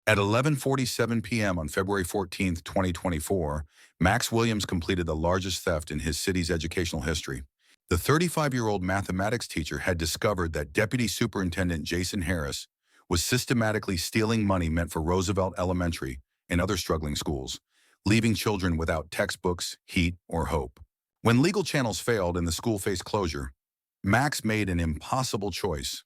At 11:47 p.m. on February 14th, 2024, Max Williams completed the largest theft in his city's educational history. The 35-year-old mathematics teacher had discovered that Deputy Superintendent Jason Harris was systematically stealing money meant for Roosevelt Elementary and other struggling schools, leaving children without textbooks, heat, or hope. When legal channels failed and the school faced closure, Max made an impossible choice.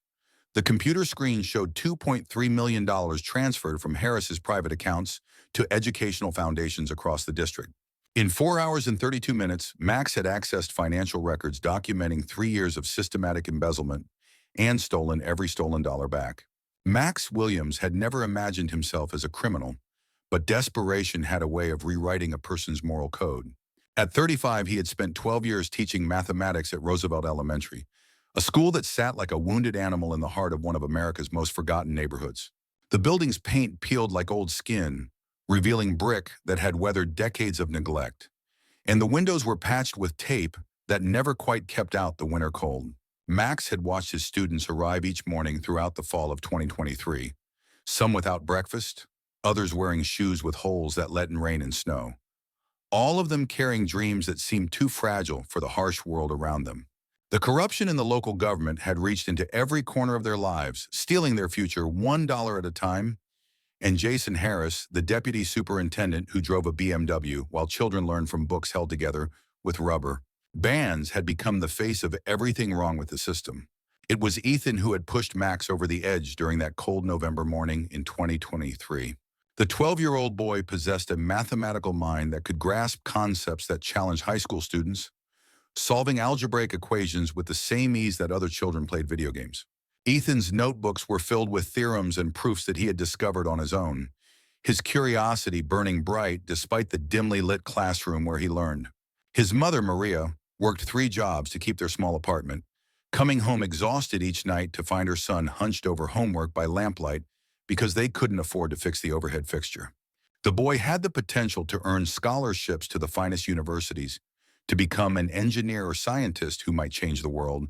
The computer screen showed $2.3 million transferred from Harris's private accounts to educational foundations across the district. In 4 hours and 32 minutes, Max had accessed financial records documenting 3 years of systematic embezzlement and stolen every stolen dollar back. Max Williams had never imagined himself as a criminal, but desperation had a way of rewriting a person's moral code. At 35, he had spent 12 years teaching mathematics at Roosevelt Elementary, a school that sat like a wounded animal in the heart of one of America's most forgotten neighborhoods. The building's paint peeled like old skin, revealing brick that had weathered decades of neglect. And the windows were patched with tape that never quite kept out the winter cold. Max had watched his students arrive each morning throughout the fall of 2023, some without breakfast, others wearing shoes with holes that let in rain and snow. All of them carrying dreams that seemed too fragile for the harsh world around them. The corruption in the local government had reached into every corner of their lives, stealing their future $1 at a time. And Jason Harris, the deputy superintendent who drove a BMW while children learned from books held together with rubber bands, had become the face of everything wrong with the system. It was Ethan who had pushed Max over the edge during that cold November morning in 2023. The 12-year-old boy possessed a mathematical mind that could grasp concepts that challenged high school students, solving algebraic equations with the same ease that other children played video games. Ethan's notebooks were filled with theorems and proofs that he had discovered on his own, his curiosity burning bright despite the dimly lit classroom where he learned. His mother, Maria, worked 3 jobs to keep their small apartment, coming home exhausted each night to find her son hunched over homework by lamplight because they couldn't afford to fix the overhead fixture. The boy had the potential to earn scholarships to the finest universities, to become an engineer or scientist who might change the world,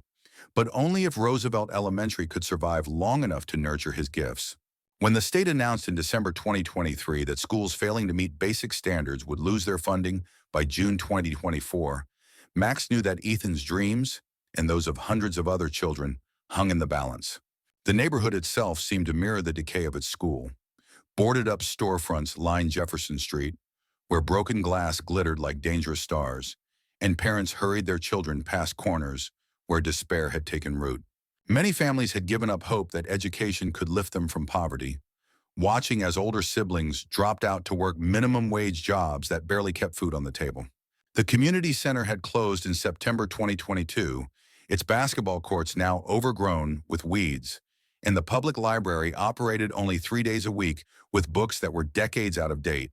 but only if Roosevelt Elementary could survive long enough to nurture his gifts. When the state announced in December 2023 that schools failing to meet basic standards would lose their funding by June 2024, Max knew that Ethan's dreams, and those of hundreds of other children, hung in the balance. The neighborhood itself seemed to mirror the decay of its school. Boarded-up storefronts lined Jefferson Street, where broken glass glittered like dangerous stars, and parents hurried their children past corners where despair had taken root. Many families had given up hope that education could lift them from poverty, watching as older siblings dropped out to work minimum-wage jobs that barely kept food on the table. The community center had closed in September 2022, its basketball courts now overgrown with weeds, and the public library operated only 3 days a week with books that were decades out of date.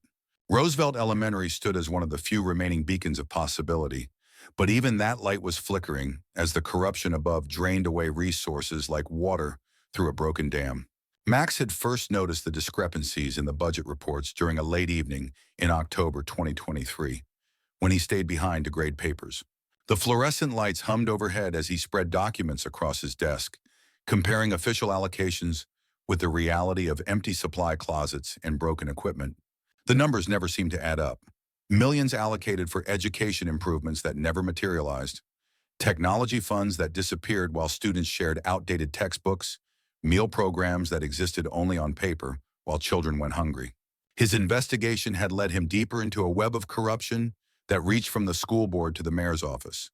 Roosevelt Elementary stood as one of the few remaining beacons of possibility, but even that light was flickering as the corruption above drained away resources like water through a broken dam. Max had first noticed the discrepancies in the budget reports during a late evening in October 2023, when he stayed behind to grade papers. The fluorescent lights hummed overhead as he spread documents across his desk, comparing official allocations with the reality of empty supply closets and broken equipment. The numbers never seemed to add up. Millions allocated for education improvements that never materialized, technology funds that disappeared while students shared outdated textbooks, meal programs that existed only on paper while children went hungry. His investigation had led him deeper into a web of corruption that reached from the school board to the mayor's office,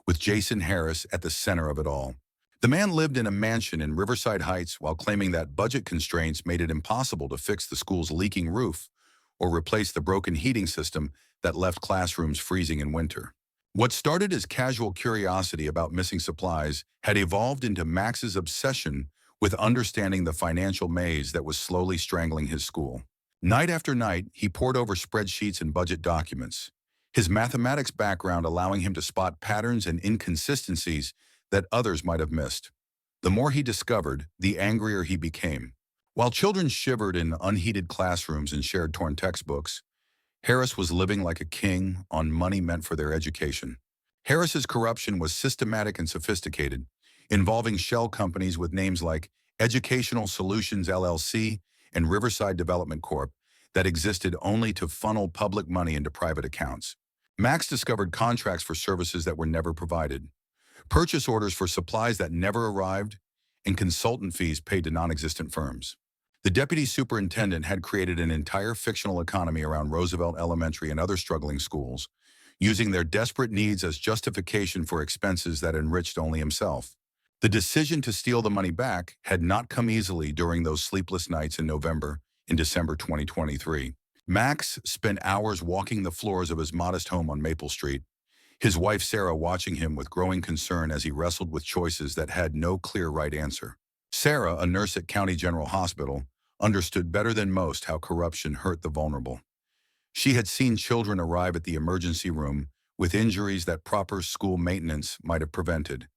with Jason Harris at the center of it all. The man lived in a mansion in Riverside Heights while claiming that budget constraints made it impossible to fix the school's leaking roof or replace the broken heating system that left classrooms freezing in winter. What started as casual curiosity about missing supplies had evolved into Max's obsession with understanding the financial maze that was slowly strangling his school. Night after night, he pored over spreadsheets and budget documents, his mathematics background allowing him to spot patterns and inconsistencies that others might have missed. The more he discovered, the angrier he became. While children shivered in unheated classrooms and shared torn textbooks, Harris was living like a king on money meant for their education. Harris's corruption was systematic and sophisticated, involving shell companies with names like Educational Solutions LLC and Riverside Development Corp. That existed only to funnel public money into private accounts. Max discovered contracts for services that were never provided, purchase orders for supplies that never arrived, and consultant fees paid to non-existent firms. The deputy superintendent had created an entire fictional economy around Roosevelt Elementary and other struggling schools, using their desperate needs as justification for expenses that enriched only himself. The decision to steal the money back had not come easily during those sleepless nights in November and December 2023. Max spent hours walking the floors of his modest home on Maple Street, his wife Sarah watching him with growing concern as he wrestled with choices that had no clear right answer. Sarah, a nurse at County General Hospital, understood better than most how corruption hurt the vulnerable. She had seen children arrive at the emergency room with injuries that proper school maintenance might have prevented,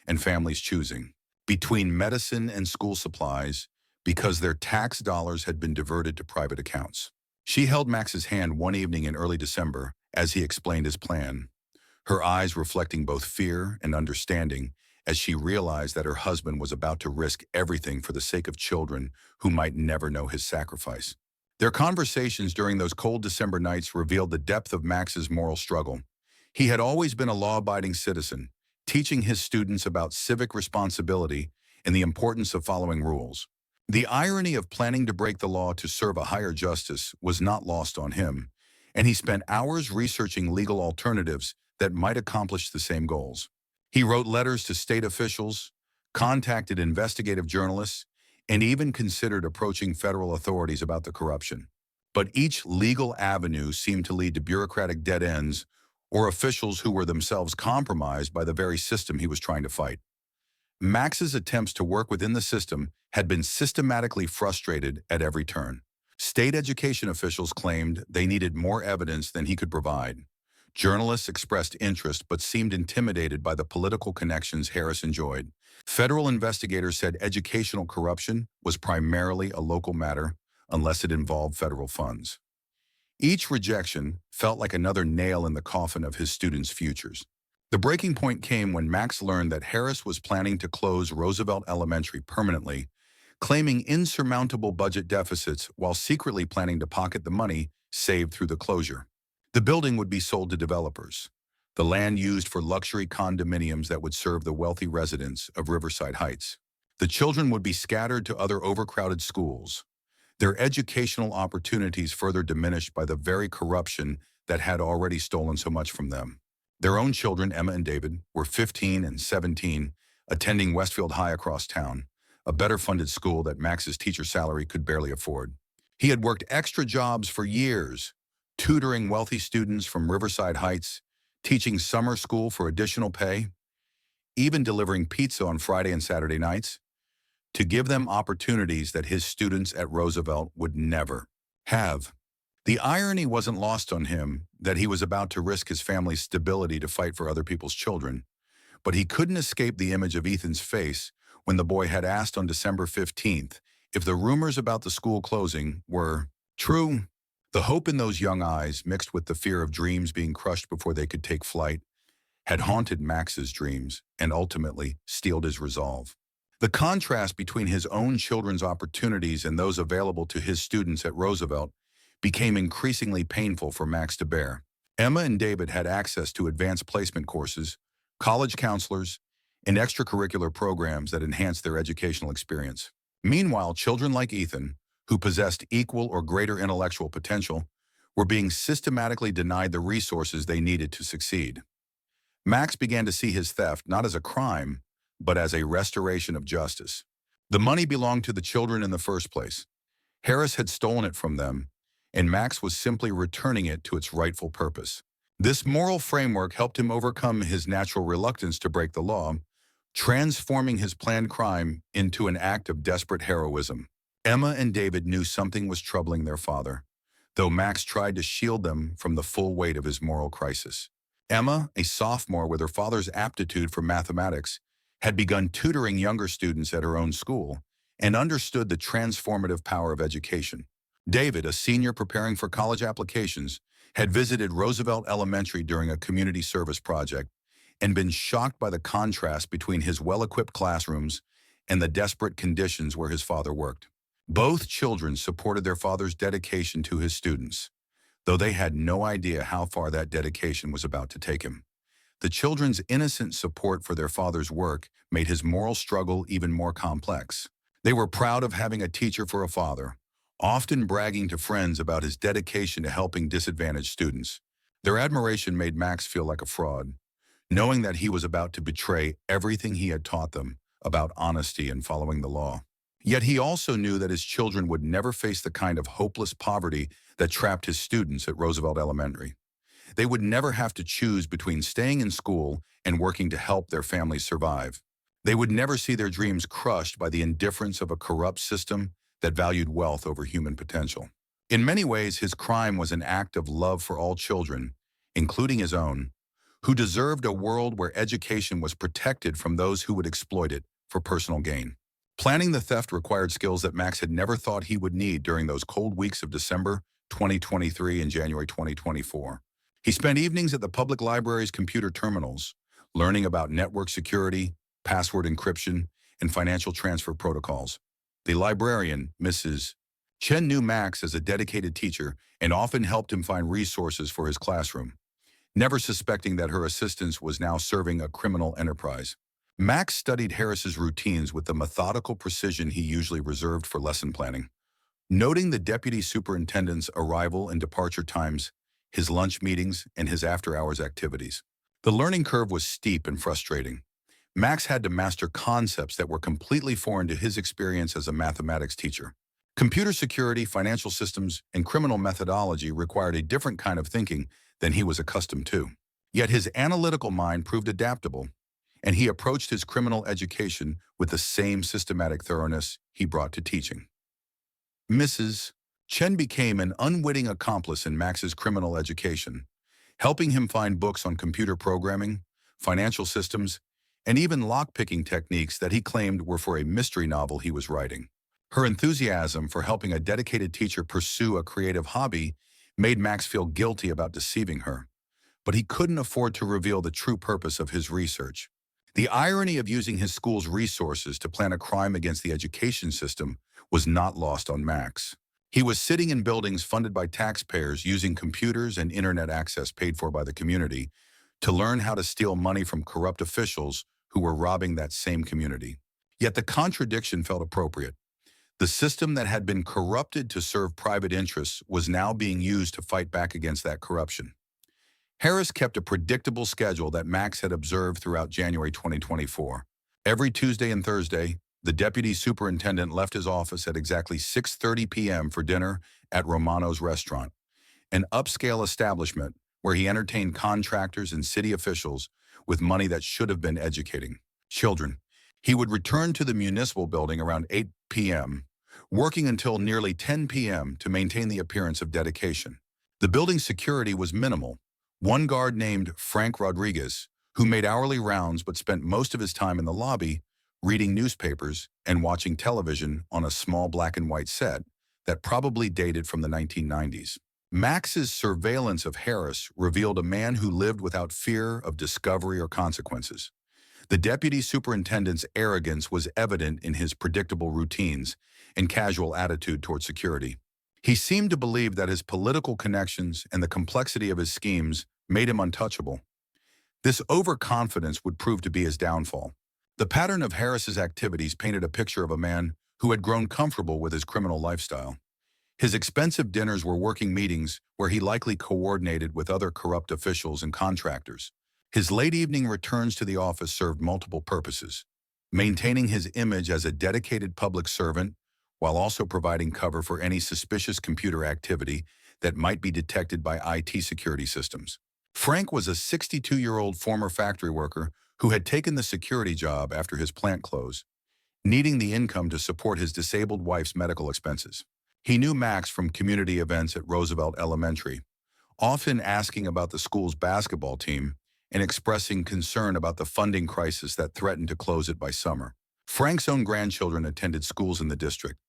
and families choosing between medicine and school supplies because their tax dollars had been diverted to private accounts. She held Max's hand one evening in early December as he explained his plan, her eyes reflecting both fear and understanding as she realized that her husband was about to risk everything for the sake of children who might never know his sacrifice. Their conversations during those cold December nights revealed the depth of Max's moral struggle. He had always been a law-abiding citizen, teaching his students about civic responsibility and the importance of following rules. The irony of planning to break the law to serve a higher justice was not lost on him, and he spent hours researching legal alternatives that might accomplish the same goals. He wrote letters to state officials, contacted investigative journalists, and even considered approaching federal authorities about the corruption. But each legal avenue seemed to lead to bureaucratic dead ends or officials who were themselves compromised by the very system he was trying to fight. Max's attempts to work within the system had been systematically frustrated at every turn. State education officials claimed they needed more evidence than he could provide. Journalists expressed interest but seemed intimidated by the political connections Harris enjoyed. Federal investigators said educational corruption was primarily a local matter unless it involved federal funds. Each rejection felt like another nail in the coffin of his students' futures. The breaking point came when Max learned that Harris was planning to close Roosevelt Elementary permanently, claiming insurmountable budget deficits while secretly planning to pocket the money saved through the closure. The building would be sold to developers, the land used for luxury condominiums that would serve the wealthy residents of Riverside Heights. The children would be scattered to other overcrowded schools, their educational opportunities further diminished by the very corruption that had already stolen so much from them. Their own children, Emma and David, were 15 and 17, attending Westfield High across town, a better-funded school that Max's teacher salary could barely afford. He had worked extra jobs for years, tutoring wealthy students from Riverside Heights, teaching summer school for additional pay, even delivering pizza on Friday and Saturday nights, to give them opportunities that his students at Roosevelt would never have. The irony wasn't lost on him that he was about to risk his family's stability to fight for other people's children, but he couldn't escape the image of Ethan's face when the boy had asked on December 15th if the rumors about the school closing were true. The hope in those young eyes, mixed with the fear of dreams being crushed before they could take flight, had haunted Max's dreams and ultimately steeled his resolve. The contrast between his own children's opportunities and those available to his students at Roosevelt became increasingly painful for Max to bear. Emma and David had access to advanced placement courses, college counselors, and extracurricular programs that enhanced their educational experience. Meanwhile, children like Ethan, who possessed equal or greater intellectual potential, were being systematically denied the resources they needed to succeed. Max began to see his theft not as a crime, but as a restoration of justice. The money belonged to the children in the first place. Harris had stolen it from them, and Max was simply returning it to its rightful purpose. This moral framework helped him overcome his natural reluctance to break the law, transforming his planned crime into an act of desperate heroism. Emma and David knew something was troubling their father, though Max tried to shield them from the full weight of his moral crisis. Emma, a sophomore with her father's aptitude for mathematics, had begun tutoring younger students at her own school and understood the transformative power of education. David, a senior preparing for college applications, had visited Roosevelt Elementary during a community service project and been shocked by the contrast between his well-equipped classrooms and the desperate conditions where his father worked. Both children supported their father's dedication to his students, though they had no idea how far that dedication was about to take him. The children's innocent support for their father's work made his moral struggle even more complex. They were proud of having a teacher for a father, often bragging to friends about his dedication to helping disadvantaged students. Their admiration made Max feel like a fraud, knowing that he was about to betray everything he had taught them about honesty and following the law. Yet he also knew that his children would never face the kind of hopeless poverty that trapped his students at Roosevelt Elementary. They would never have to choose between staying in school and working to help their families survive. They would never see their dreams crushed by the indifference of a corrupt system that valued wealth over human potential. In many ways, his crime was an act of love for all children, including his own, who deserved a world where education was protected from those who would exploit it for personal gain. Planning the theft required skills that Max had never thought he would need during those cold weeks of December 2023 and January 2024. He spent evenings at the public library's computer terminals, learning about network security, password encryption, and financial transfer protocols. The librarian, Mrs. Chen, knew Max as a dedicated teacher and often helped him find resources for his classroom, never suspecting that her assistance was now serving a criminal enterprise. Max studied Harris's routines with the methodical precision he usually reserved for lesson planning, noting the deputy superintendent's arrival and departure times, his lunch meetings, and his after-hours activities. The learning curve was steep and frustrating. Max had to master concepts that were completely foreign to his experience as a mathematics teacher. Computer security, financial systems, and criminal methodology required a different kind of thinking than he was accustomed to. Yet his analytical mind proved adaptable, and he approached his criminal education with the same systematic thoroughness he brought to teaching. Mrs. Chen became an unwitting accomplice in Max's criminal education, helping him find books on computer programming, financial systems, and even lockpicking techniques that he claimed were for a mystery novel he was writing. Her enthusiasm for helping a dedicated teacher pursue a creative hobby made Max feel guilty about deceiving her, but he couldn't afford to reveal the true purpose of his research. The irony of using his school's resources to plan a crime against the education system was not lost on Max. He was sitting in buildings funded by taxpayers using computers and internet access paid for by the community to learn how to steal money from corrupt officials who were robbing that same community. Yet the contradiction felt appropriate. The system that had been corrupted to serve private interests was now being used to fight back against that corruption. Harris kept a predictable schedule that Max had observed throughout January 2024. Every Tuesday and Thursday, the deputy superintendent left his office at exactly 6:30 p.m. for dinner at Romano's restaurant, an upscale establishment where he entertained contractors and city officials with money that should have been educating children. He would return to the municipal building around 8 p.m., working until nearly 10 p.m. to maintain the appearance of dedication. The building's security was minimal. One guard named Frank Rodriguez, who made hourly rounds but spent most of his time in the lobby, reading newspapers and watching television on a small black and white set that probably dated from the 1990s. Max's surveillance of Harris revealed a man who lived without fear of discovery or consequences. The deputy superintendent's arrogance was evident in his predictable routines and casual attitude toward security. He seemed to believe that his political connections and the complexity of his schemes made him untouchable. This overconfidence would prove to be his downfall. The pattern of Harris's activities painted a picture of a man who had grown comfortable with his criminal lifestyle. His expensive dinners were working meetings where he likely coordinated with other corrupt officials and contractors. His late evening returns to the office served multiple purposes, maintaining his image as a dedicated public servant while also providing cover for any suspicious computer activity that might be detected by IT security systems. Frank was a 62-year-old former factory worker who had taken the security job after his plant closed, needing the income to support his disabled wife's medical expenses. He knew Max from community events at Roosevelt Elementary, often asking about the school's basketball team and expressing concern about the funding crisis that threatened to close it by summer. Frank's own grandchildren attended schools in the district,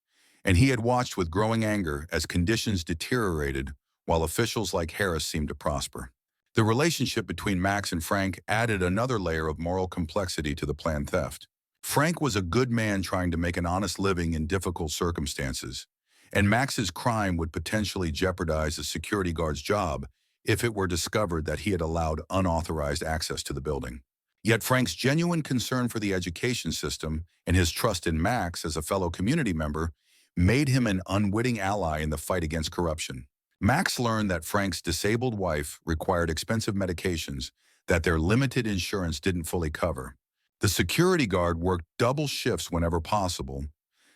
and he had watched with growing anger as conditions deteriorated while officials like Harris seemed to prosper. The relationship between Max and Frank added another layer of moral complexity to the planned theft. Frank was a good man trying to make an honest living in difficult circumstances, and Max's crime would potentially jeopardize a security guard's job if it were discovered that he had allowed unauthorized access to the building. Yet Frank's genuine concern for the education system and his trust in Max as a fellow community member made him an unwitting ally in the fight against corruption. Max learned that Frank's disabled wife required expensive medications that their limited insurance didn't fully cover. The security guard worked double shifts whenever possible,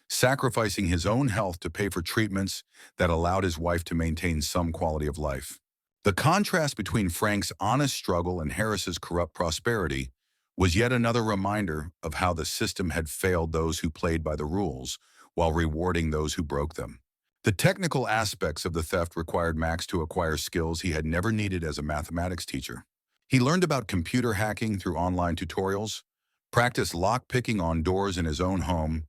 sacrificing his own health to pay for treatments that allowed his wife to maintain some quality of life. The contrast between Frank's honest struggle and Harris's corrupt prosperity was yet another reminder of how the system had failed those who played by the rules while rewarding those who broke them. The technical aspects of the theft required Max to acquire skills he had never needed as a mathematics teacher. He learned about computer hacking through online tutorials, practiced lock-picking on doors in his own home,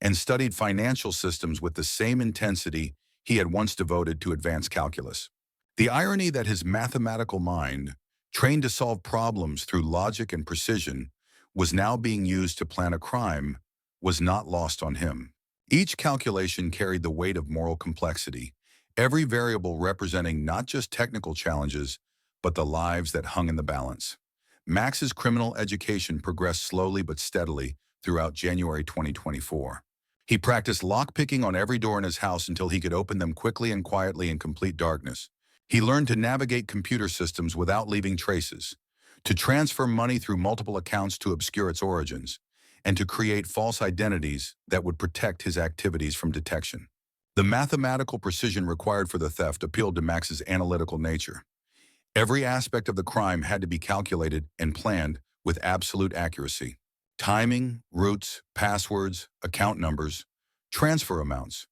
and studied financial systems with the same intensity he had once devoted to advanced calculus. The irony that his mathematical mind, trained to solve problems through logic and precision, was now being used to plan a crime was not lost on him. Each calculation carried the weight of moral complexity, every variable representing not just technical challenges, but the lives that hung in the balance. Max's criminal education progressed slowly but steadily throughout January 2024. He practiced lockpicking on every door in his house until he could open them quickly and quietly in complete darkness. He learned to navigate computer systems without leaving traces, to transfer money through multiple accounts to obscure its origins, and to create false identities that would protect his activities from detection. The mathematical precision required for the theft appealed to Max's analytical nature. Every aspect of the crime had to be calculated and planned with absolute accuracy. Timing, routes, passwords, account numbers, transfer amounts.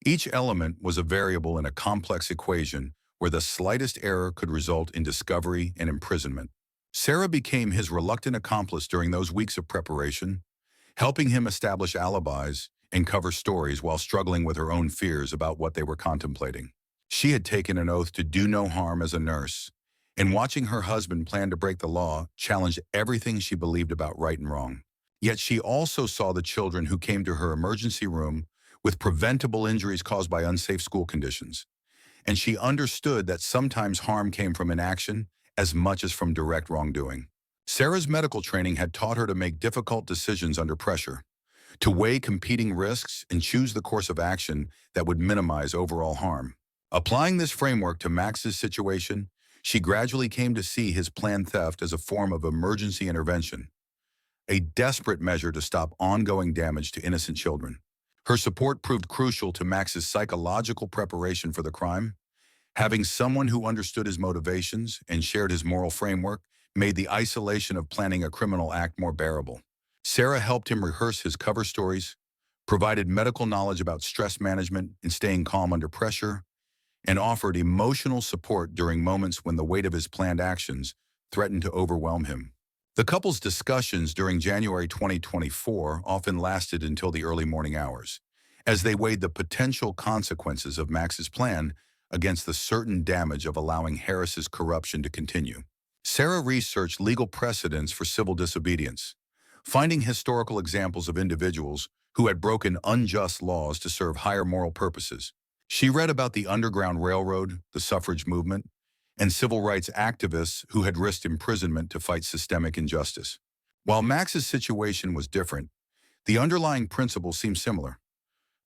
Each element was a variable in a complex equation where the slightest error could result in discovery and imprisonment. Sarah became his reluctant accomplice during those weeks of preparation, helping him establish alibis and cover stories while struggling with her own fears about what they were contemplating. She had taken an oath to do no harm as a nurse, and watching her husband plan to break the law challenged everything she believed about right and wrong. Yet she also saw the children who came to her emergency room with preventable injuries caused by unsafe school conditions. And she understood that sometimes harm came from inaction as much as from direct wrongdoing. Sarah's medical training had taught her to make difficult decisions under pressure, to weigh competing risks and choose the course of action that would minimize overall harm. Applying this framework to Max's situation, she gradually came to see his planned theft as a form of emergency intervention, a desperate measure to stop ongoing damage to innocent children. Her support proved crucial to Max's psychological preparation for the crime. Having someone who understood his motivations and shared his moral framework made the isolation of planning a criminal act more bearable. Sarah helped him rehearse his cover stories, provided medical knowledge about stress management and staying calm under pressure, and offered emotional support during moments when the weight of his planned actions threatened to overwhelm him. The couple's discussions during January 2024 often lasted until the early morning hours, as they weighed the potential consequences of Max's plan against the certain damage of allowing Harris's corruption to continue. Sarah researched legal precedents for civil disobedience, finding historical examples of individuals who had broken unjust laws to serve higher moral purposes. She read about the Underground Railroad, the suffrage movement, and civil rights activists who had risked imprisonment to fight systemic injustice. While Max's situation was different, the underlying principle seemed similar.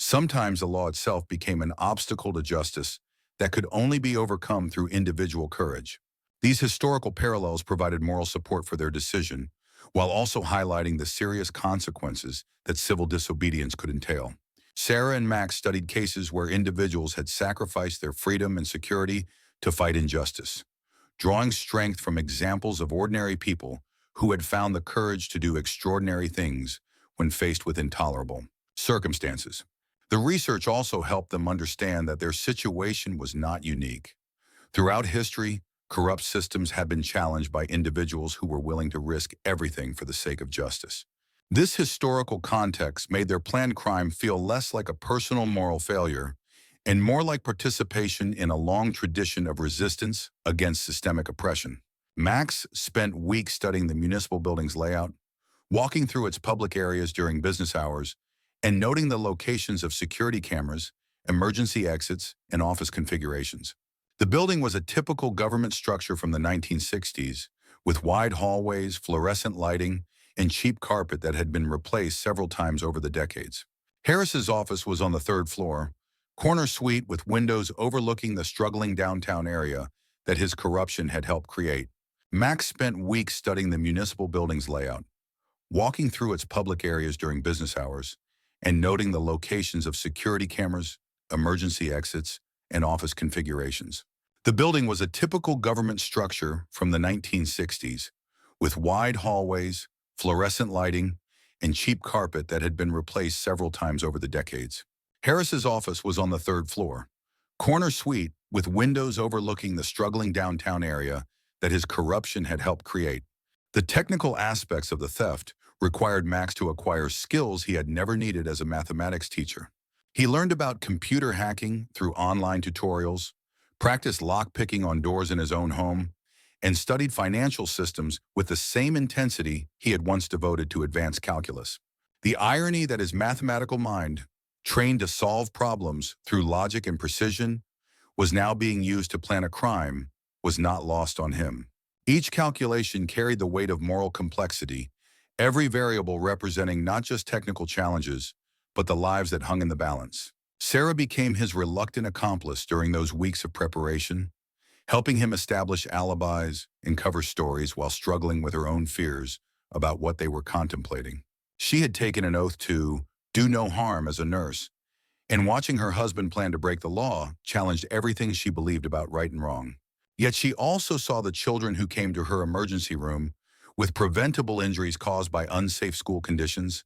Sometimes the law itself became an obstacle to justice that could only be overcome through individual courage. These historical parallels provided moral support for their decision, while also highlighting the serious consequences that civil disobedience could entail. Sarah and Max studied cases where individuals had sacrificed their freedom and security to fight injustice, drawing strength from examples of ordinary people who had found the courage to do extraordinary things when faced with intolerable circumstances. The research also helped them understand that their situation was not unique. Throughout history, corrupt systems had been challenged by individuals who were willing to risk everything for the sake of justice. This historical context made their planned crime feel less like a personal moral failure and more like participation in a long tradition of resistance against systemic oppression. Max spent weeks studying the municipal building's layout, walking through its public areas during business hours, and noting the locations of security cameras, emergency exits, and office configurations. The building was a typical government structure from the 1960s, with wide hallways, fluorescent lighting, and cheap carpet that had been replaced several times over the decades. Harris's office was on the third floor, corner suite with windows overlooking the struggling downtown area that his corruption had helped create. Max spent weeks studying the municipal building's layout, walking through its public areas during business hours, and noting the locations of security cameras, emergency exits, and office configurations. The building was a typical government structure from the 1960s, with wide hallways, fluorescent lighting, and cheap carpet that had been replaced several times over the decades. Harris's office was on the third floor, corner suite with windows overlooking the struggling downtown area that his corruption had helped create. The technical aspects of the theft required Max to acquire skills he had never needed as a mathematics teacher. He learned about computer hacking through online tutorials, practiced lock-picking on doors in his own home, and studied financial systems with the same intensity he had once devoted to advanced calculus. The irony that his mathematical mind, trained to solve problems through logic and precision, was now being used to plan a crime was not lost on him. Each calculation carried the weight of moral complexity, every variable representing not just technical challenges, but the lives that hung in the balance. Sarah became his reluctant accomplice during those weeks of preparation, helping him establish alibis and cover stories while struggling with her own fears about what they were contemplating. She had taken an oath to do no harm as a nurse, and watching her husband plan to break the law challenged everything she believed about right and wrong. Yet she also saw the children who came to her emergency room with preventable injuries caused by unsafe school conditions,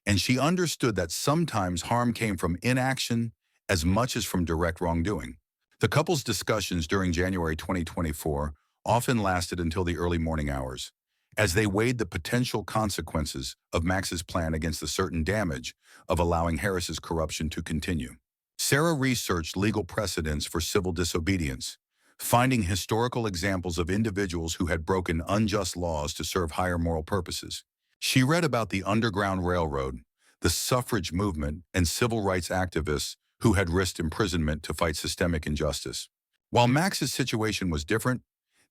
and she understood that sometimes harm came from inaction as much as from direct wrongdoing. The couple's discussions during January 2024 often lasted until the early morning hours, as they weighed the potential consequences of Max's plan against the certain damage of allowing Harris's corruption to continue. Sarah researched legal precedents for civil disobedience, finding historical examples of individuals who had broken unjust laws to serve higher moral purposes. She read about the Underground Railroad, the suffrage movement, and civil rights activists who had risked imprisonment to fight systemic injustice. While Max's situation was different,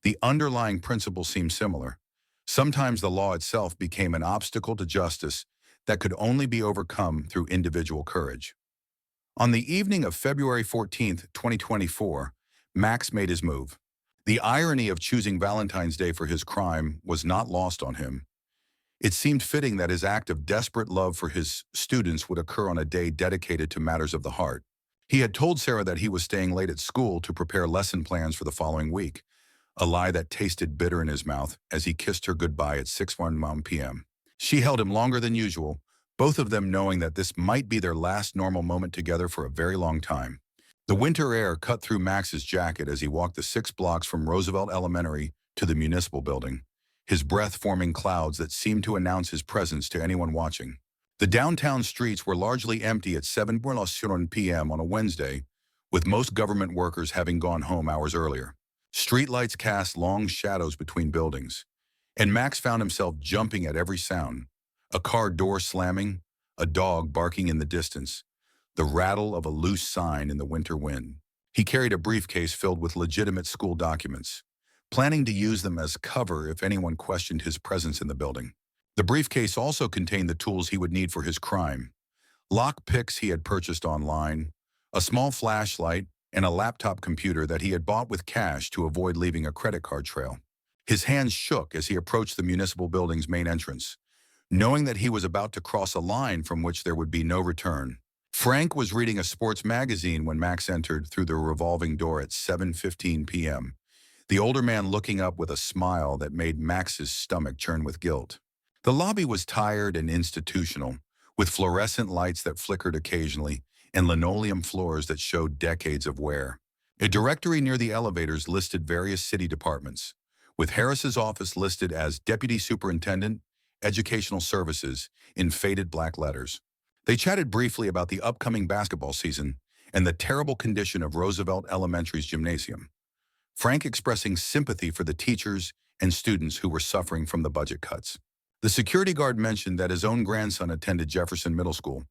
the underlying principle seemed similar. Sometimes the law itself became an obstacle to justice that could only be overcome through individual courage. On the evening of February 14, 2024, Max made his move. The irony of choosing Valentine's Day for his crime was not lost on him. It seemed fitting that his act of desperate love for his students would occur on a day dedicated to matters of the heart. He had told Sarah that he was staying late at school to prepare lesson plans for the following week, a lie that tasted bitter in his mouth as he kissed her goodbye at 6:01 p.m. She held him longer than usual, both of them knowing that this might be their last normal moment together for a very long time. The winter air cut through Max's jacket as he walked the 6 blocks from Roosevelt Elementary to the municipal building, his breath forming clouds that seemed to announce his presence to anyone watching. The downtown streets were largely empty at 7:00 p.m. on a Wednesday, with most government workers having gone home hours earlier. Streetlights cast long shadows between buildings, and Max found himself jumping at every sound: a car door slamming, a dog barking in the distance, the rattle of a loose sign in the winter wind. He carried a briefcase filled with legitimate school documents, planning to use them as cover if anyone questioned his presence in the building. The briefcase also contained the tools he would need for his crime: lock picks he had purchased online, a small flashlight, and a laptop computer that he had bought with cash to avoid leaving a credit card trail. His hands shook as he approached the municipal building's main entrance, knowing that he was about to cross a line from which there would be no return. Frank was reading a sports magazine when Max entered through the revolving door at 7:15 p.m., the older man looking up with a smile that made Max's stomach churn with guilt. The lobby was tired and institutional, with fluorescent lights that flickered occasionally and linoleum floors that showed decades of wear. A directory near the elevators listed various city departments, with Harris's office listed as Deputy Superintendent, Educational Services, in faded black letters. They chatted briefly about the upcoming basketball season and the terrible condition of Roosevelt Elementary's gymnasium, Frank expressing sympathy for the teachers and students who were suffering from the budget cuts. The security guard mentioned that his own grandson attended Jefferson Middle School,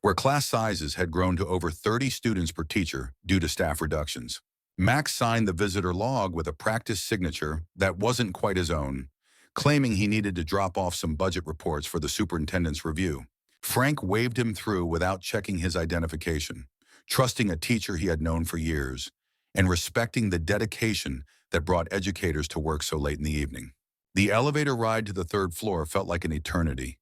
where class sizes had grown to over 30 students per teacher due to staff reductions. Max signed the visitor log with a practice signature that wasn't quite his own, claiming he needed to drop off some budget reports for the superintendent's review. Frank waved him through without checking his identification, trusting a teacher he had known for years, and respecting the dedication that brought educators to work so late in the evening. The elevator ride to the third floor felt like an eternity,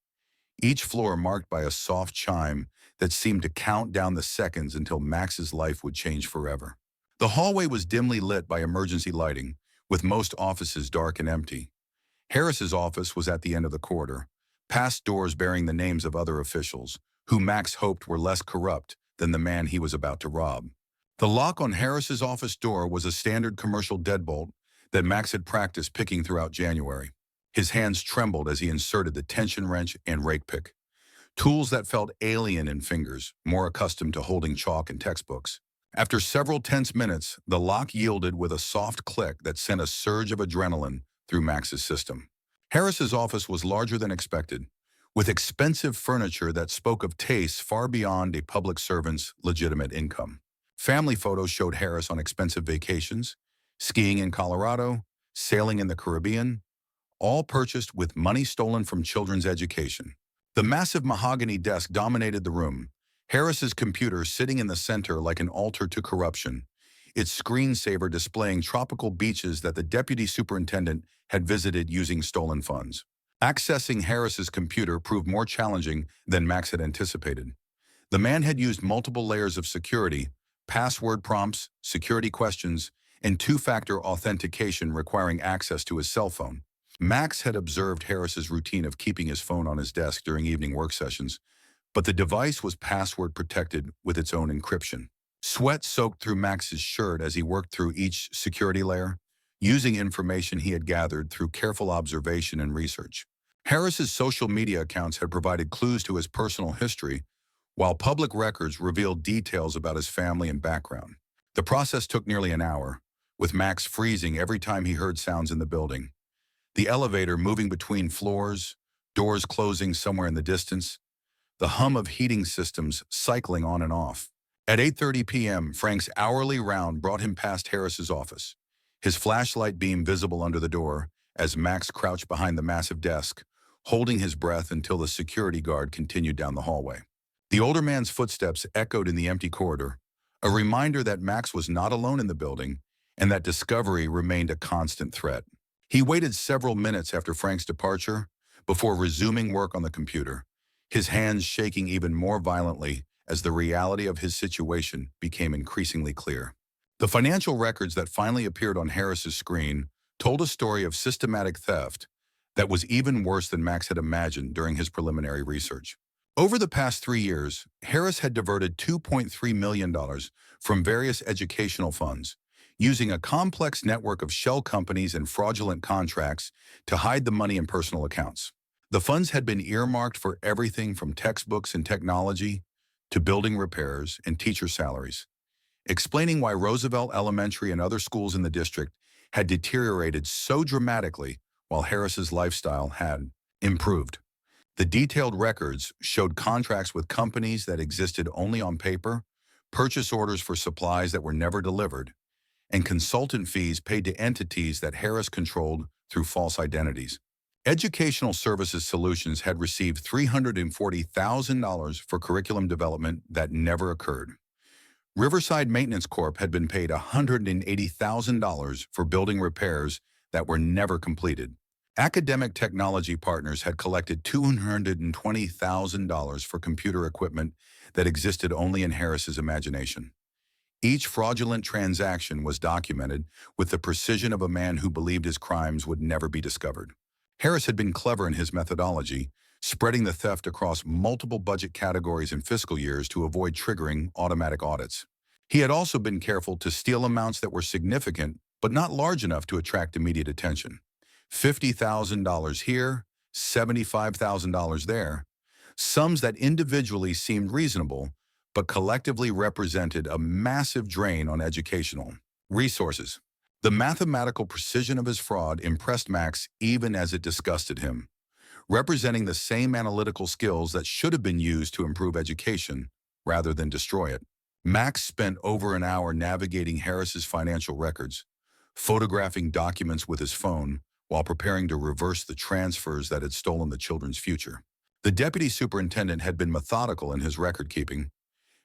each floor marked by a soft chime that seemed to count down the seconds until Max's life would change forever. The hallway was dimly lit by emergency lighting, with most offices dark and empty. Harris's office was at the end of the corridor, past doors bearing the names of other officials, who Max hoped were less corrupt than the man he was about to rob. The lock on Harris's office door was a standard commercial deadbolt that Max had practiced picking throughout January. His hands trembled as he inserted the tension wrench and rake pick, tools that felt alien in fingers, more accustomed to holding chalk and textbooks. After several tense minutes, the lock yielded with a soft click that sent a surge of adrenaline through Max's system. Harris's office was larger than expected, with expensive furniture that spoke of tastes far beyond a public servant's legitimate income. Family photos showed Harris on expensive vacations, skiing in Colorado, sailing in the Caribbean, all purchased with money stolen from children's education. The massive mahogany desk dominated the room, Harris's computer sitting in the center like an altar to corruption, its screensaver displaying tropical beaches that the deputy superintendent had visited using stolen funds. Accessing Harris's computer proved more challenging than Max had anticipated. The man had used multiple layers of security, password prompts, security questions, and two-factor authentication requiring access to his cell phone. Max had observed Harris's routine of keeping his phone on his desk during evening work sessions, but the device was password protected with its own encryption. Sweat soaked through Max's shirt as he worked through each security layer, using information he had gathered through careful observation and research. Harris's social media accounts had provided clues to his personal history, while public records revealed details about his family and background. The process took nearly an hour, with Max freezing every time he heard sounds in the building. The elevator moving between floors, doors closing somewhere in the distance, the hum of heating systems cycling on and off. At 8:30 p.m., Frank's hourly round brought him past Harris's office, his flashlight beam visible under the door as Max crouched behind the massive desk, holding his breath until the security guard continued down the hallway. The older man's footsteps echoed in the empty corridor, a reminder that Max was not alone in the building and that discovery remained a constant threat. He waited several minutes after Frank's departure before resuming work on the computer, his hands shaking even more violently as the reality of his situation became increasingly clear. The financial records that finally appeared on Harris's screen told a story of systematic theft that was even worse than Max had imagined during his preliminary research. Over the past 3 years, Harris had diverted $2.3 million from various educational funds, using a complex network of shell companies and fraudulent contracts to hide the money in personal accounts. The funds had been earmarked for everything from textbooks and technology to building repairs and teacher salaries, explaining why Roosevelt Elementary and other schools in the district had deteriorated so dramatically while Harris's lifestyle had improved. The detailed records showed contracts with companies that existed only on paper, purchase orders for supplies that were never delivered, and consultant fees paid to entities that Harris controlled through false identities. Educational Services Solutions had received $340,000 for curriculum development that never occurred. Riverside Maintenance Corp had been paid $180,000 for building repairs that were never completed. Academic Technology Partners had collected $220,000 for computer equipment that existed only in Harris's imagination. Each fraudulent transaction was documented with the precision of a man who believed his crimes would never be discovered. Harris had been clever in his methodology, spreading the theft across multiple budget categories and fiscal years to avoid triggering automatic audits. He had also been careful to steal amounts that were significant but not large enough to attract immediate attention. $50,000 here, $75,000 there, sums that individually seemed reasonable, but collectively represented a massive drain on educational resources. The mathematical precision of his fraud impressed Max even as it disgusted him. representing the same analytical skills that should have been used to improve education rather than destroy it. Max spent over an hour navigating Harris's financial records, photographing documents with his phone while preparing to reverse the transfers that had stolen the children's future. The deputy superintendent had been methodical in his record-keeping,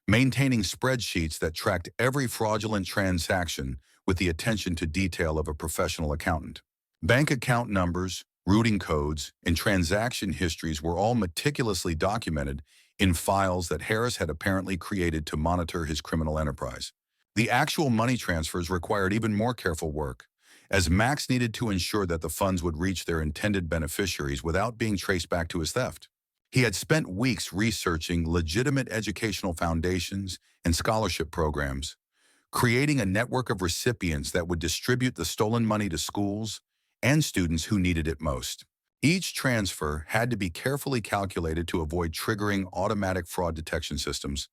maintaining spreadsheets that tracked every fraudulent transaction with the attention to detail of a professional accountant. Bank account numbers, routing codes, and transaction histories were all meticulously documented in files that Harris had apparently created to monitor his criminal enterprise. The actual money transfers required even more careful work, as Max needed to ensure that the funds would reach their intended beneficiaries without being traced back to his theft. He had spent weeks researching legitimate educational foundations and scholarship programs, creating a network of recipients that would distribute the stolen money to schools and students who needed it most. Each transfer had to be carefully calculated to avoid triggering automatic fraud detection systems,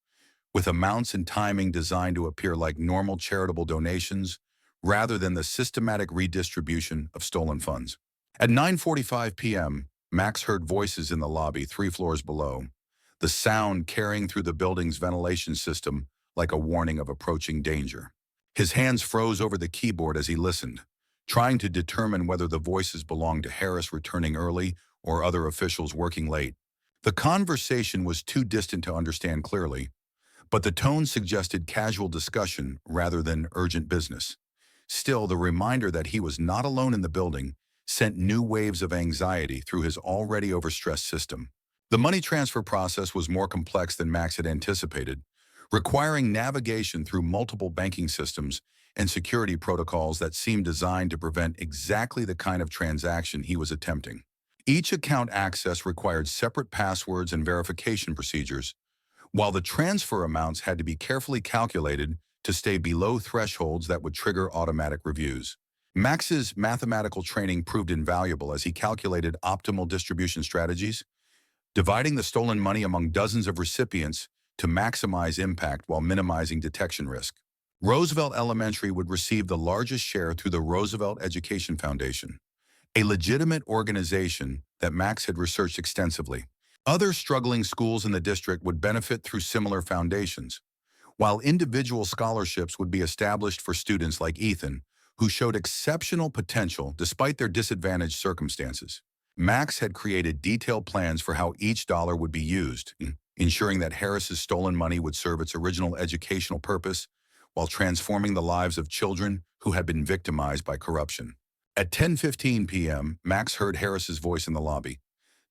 with amounts and timing designed to appear like normal charitable donations rather than the systematic redistribution of stolen funds. At 9:45 p.m., Max heard voices in the lobby 3 floors below, the sound carrying through the building's ventilation system like a warning of approaching danger. His hands froze over the keyboard as he listened, trying to determine whether the voices belonged to Harris returning early or other officials working late. The conversation was too distant to understand clearly, but the tone suggested casual discussion rather than urgent business. Still, the reminder that he was not alone in the building sent new waves of anxiety through his already overstressed system. The money transfer process was more complex than Max had anticipated, requiring navigation through multiple banking systems and security protocols that seemed designed to prevent exactly the kind of transaction he was attempting. Each account access required separate passwords and verification procedures, while the transfer amounts had to be carefully calculated to stay below thresholds that would trigger automatic reviews. Max's mathematical training proved invaluable as he calculated optimal distribution strategies, dividing the stolen money among dozens of recipients to maximize impact while minimizing detection risk. Roosevelt Elementary would receive the largest share through the Roosevelt Education Foundation, a legitimate organization that Max had researched extensively. Other struggling schools in the district would benefit through similar foundations, while individual scholarships would be established for students like Ethan, who showed exceptional potential despite their disadvantaged circumstances. Max had created detailed plans for how each dollar would be used, ensuring that Harris's stolen money would serve its original educational purpose while transforming the lives of children who had been victimized by corruption. At 10:15 p.m., Max heard Harris's voice in the lobby,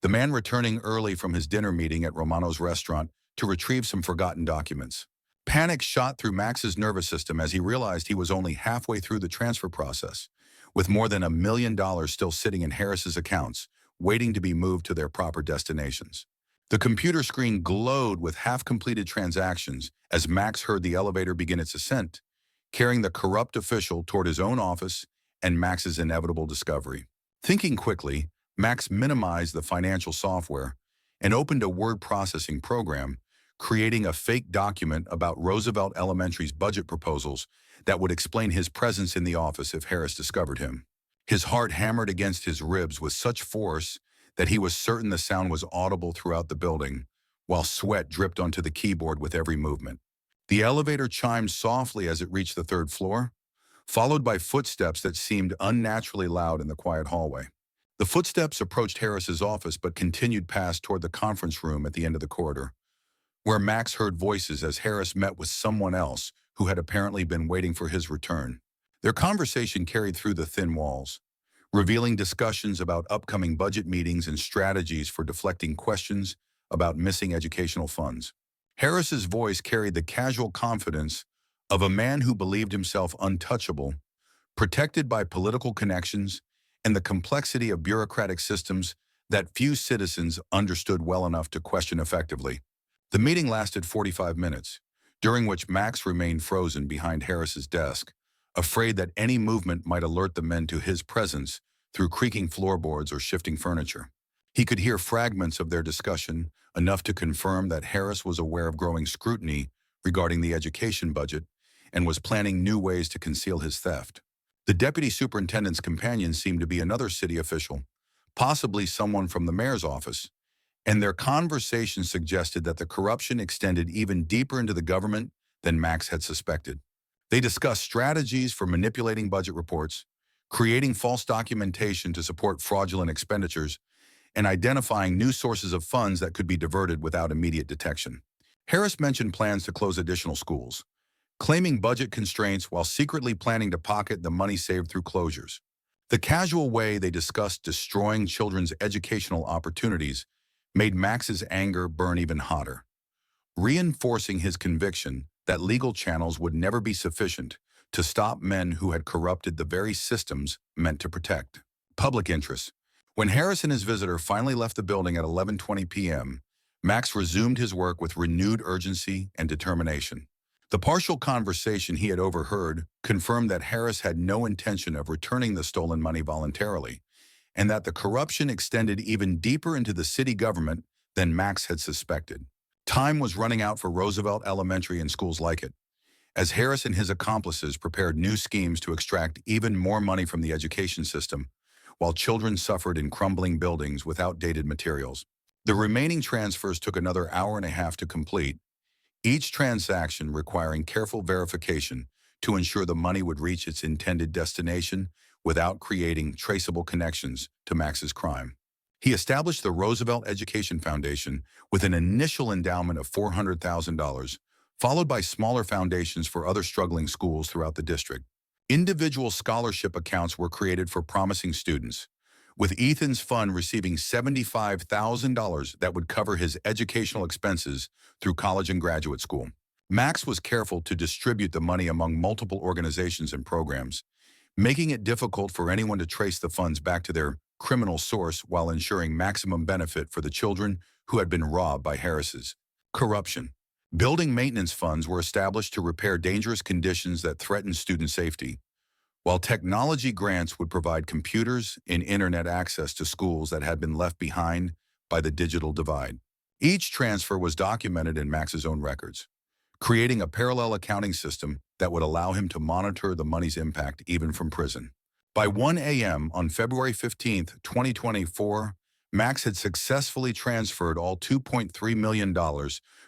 the man returning early from his dinner meeting at Romano's restaurant to retrieve some forgotten documents. Panic shot through Max's nervous system as he realized he was only halfway through the transfer process, with more than $1 million still sitting in Harris's accounts, waiting to be moved to their proper destinations. The computer screen glowed with half-completed transactions as Max heard the elevator begin its ascent, carrying the corrupt official toward his own office and Max's inevitable discovery. Thinking quickly, Max minimized the financial software and opened a word processing program, creating a fake document about Roosevelt Elementary's budget proposals that would explain his presence in the office if Harris discovered him. His heart hammered against his ribs with such force that he was certain the sound was audible throughout the building, while sweat dripped onto the keyboard with every movement. The elevator chimed softly as it reached the 3rd floor, followed by footsteps that seemed unnaturally loud in the quiet hallway. The footsteps approached Harris's office but continued past toward the conference room at the end of the corridor, where Max heard voices as Harris met with someone else who had apparently been waiting for his return. Their conversation carried through the thin walls, revealing discussions about upcoming budget meetings and strategies for deflecting questions about missing educational funds. Harris's voice carried the casual confidence of a man who believed himself untouchable, protected by political connections and the complexity of bureaucratic systems that few citizens understood well enough to question effectively. The meeting lasted 45 minutes, during which Max remained frozen behind Harris's desk, afraid that any movement might alert the men to his presence through creaking floorboards or shifting furniture. He could hear fragments of their discussion, enough to confirm that Harris was aware of growing scrutiny regarding the education budget and was planning new ways to conceal his theft. The deputy superintendent's companion seemed to be another city official, possibly someone from the mayor's office, and their conversation suggested that the corruption extended even deeper into the government than Max had suspected. They discussed strategies for manipulating budget reports, creating false documentation to support fraudulent expenditures, and identifying new sources of funds that could be diverted without immediate detection. Harris mentioned plans to close additional schools, claiming budget constraints while secretly planning to pocket the money saved through closures. The casual way they discussed destroying children's educational opportunities made Max's anger burn even hotter, reinforcing his conviction that legal channels would never be sufficient to stop men who had corrupted the very systems meant to protect public interest. When Harris and his visitor finally left the building at 11:20 p.m., Max resumed his work with renewed urgency and determination. The partial conversation he had overheard confirmed that Harris had no intention of returning the stolen money voluntarily, and that the corruption extended even deeper into the city government than Max had suspected. Time was running out for Roosevelt Elementary and schools like it, as Harris and his accomplices prepared new schemes to extract even more money from the education system, while children suffered in crumbling buildings with outdated materials. The remaining transfers took another hour and a half to complete, each transaction requiring careful verification to ensure the money would reach its intended destination without creating traceable connections to Max's crime. He established the Roosevelt Education Foundation with an initial endowment of $400,000, followed by smaller foundations for other struggling schools throughout the district. Individual scholarship accounts were created for promising students, with Ethan's fund receiving $75,000 that would cover his educational expenses through college and graduate school. Max was careful to distribute the money among multiple organizations and programs, making it difficult for anyone to trace the funds back to their criminal source while ensuring maximum benefit for the children who had been robbed by Harris's corruption. Building maintenance funds were established to repair dangerous conditions that threatened student safety, while technology grants would provide computers and internet access to schools that had been left behind by the digital divide. Each transfer was documented in Max's own records, creating a parallel accounting system that would allow him to monitor the money's impact even from prison. By 1 a.m. on February 15, 2024, Max had successfully transferred all $2.3 million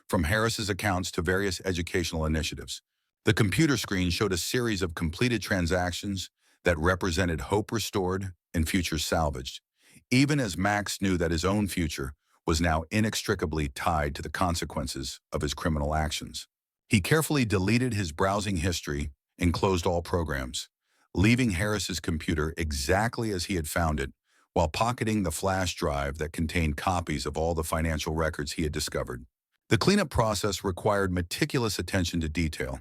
from Harris's accounts to various educational initiatives. The computer screen showed a series of completed transactions that represented hope restored and futures salvaged, even as Max knew that his own future was now inextricably tied to the consequences of his criminal actions. He carefully deleted his browsing history and closed all programs, leaving Harris's computer exactly as he had found it, while pocketing the flash drive that contained copies of all the financial records he had discovered. The cleanup process required meticulous attention to detail,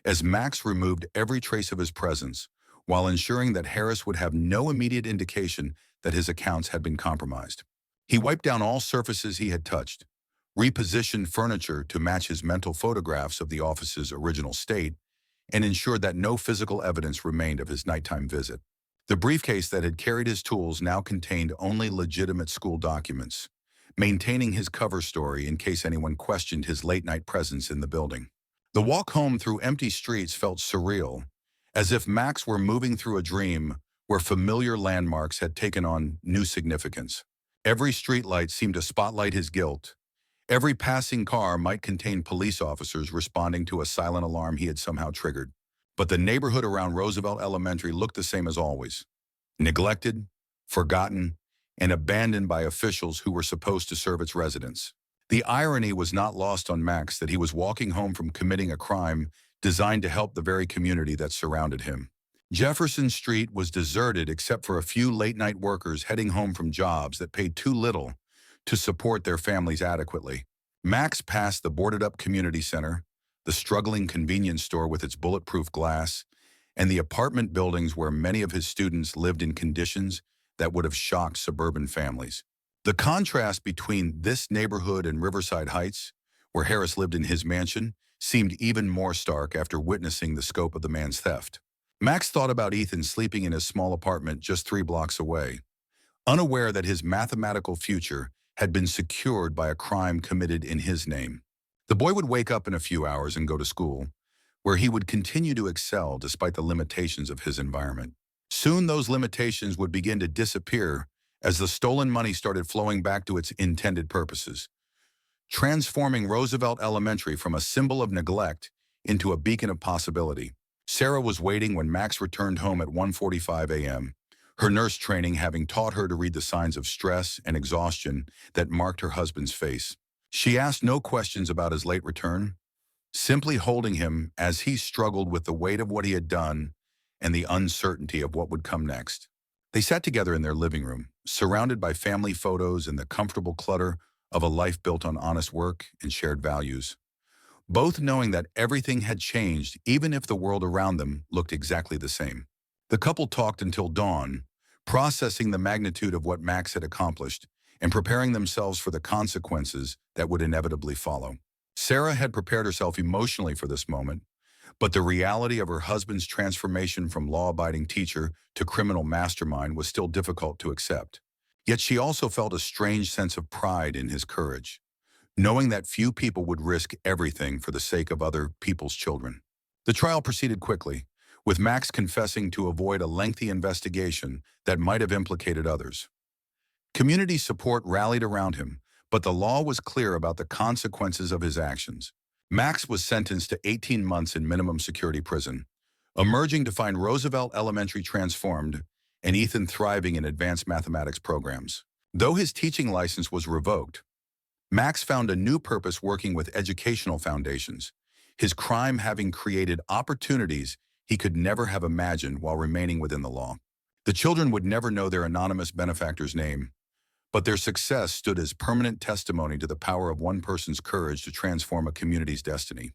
as Max removed every trace of his presence, while ensuring that Harris would have no immediate indication that his accounts had been compromised. He wiped down all surfaces he had touched, repositioned furniture to match his mental photographs of the office's original state, and ensured that no physical evidence remained of his nighttime visit. The briefcase that had carried his tools now contained only legitimate school documents, maintaining his cover story in case anyone questioned his late-night presence in the building. The walk home through empty streets felt surreal, as if Max were moving through a dream where familiar landmarks had taken on new significance. Every streetlight seemed to spotlight his guilt. Every passing car might contain police officers responding to a silent alarm he had somehow triggered. But the neighborhood around Roosevelt Elementary looked the same as always: neglected, forgotten, and abandoned by officials who were supposed to serve its residents. The irony was not lost on Max that he was walking home from committing a crime designed to help the very community that surrounded him. Jefferson Street was deserted except for a few late-night workers heading home from jobs that paid too little to support their families adequately. Max passed the boarded-up community center, the struggling convenience store with its bulletproof glass, and the apartment buildings where many of his students lived in conditions that would have shocked suburban families. The contrast between this neighborhood and Riverside Heights, where Harris lived in his mansion, seemed even more stark after witnessing the scope of the man's theft. Max thought about Ethan sleeping in his small apartment just 3 blocks away, unaware that his mathematical future had been secured by a crime committed in his name. The boy would wake up in a few hours and go to school, where he would continue to excel despite the limitations of his environment. Soon those limitations would begin to disappear as the stolen money started flowing back to its intended purposes, transforming Roosevelt Elementary from a symbol of neglect into a beacon of possibility. Sarah was waiting when Max returned home at 1:45 a.m., her nurse training having taught her to read the signs of stress and exhaustion that marked her husband's face. She asked no questions about his late return, simply holding him as he struggled with the weight of what he had done and the uncertainty of what would come next. They sat together in their living room, surrounded by family photos and the comfortable clutter of a life built on honest work and shared values, both knowing that everything had changed even if the world around them looked exactly the same. The couple talked until dawn, processing the magnitude of what Max had accomplished and preparing themselves for the consequences that would inevitably follow. Sarah had prepared herself emotionally for this moment, but the reality of her husband's transformation from law-abiding teacher to criminal mastermind was still difficult to accept. Yet she also felt a strange sense of pride in his courage, knowing that few people would risk everything for the sake of other people's children. The trial proceeded quickly, with Max confessing to avoid a lengthy investigation that might have implicated others. Community support rallied around him, but the law was clear about the consequences of his actions. Max was sentenced to 18 months in minimum security prison, emerging to find Roosevelt Elementary transformed and Ethan thriving in advanced mathematics programs. Though his teaching license was revoked, Max found a new purpose working with educational foundations, his crime having created opportunities he could never have imagined while remaining within the law. The children would never know their anonymous benefactor's name, but their success stood as permanent testimony to the power of one person's courage to transform a community's destiny.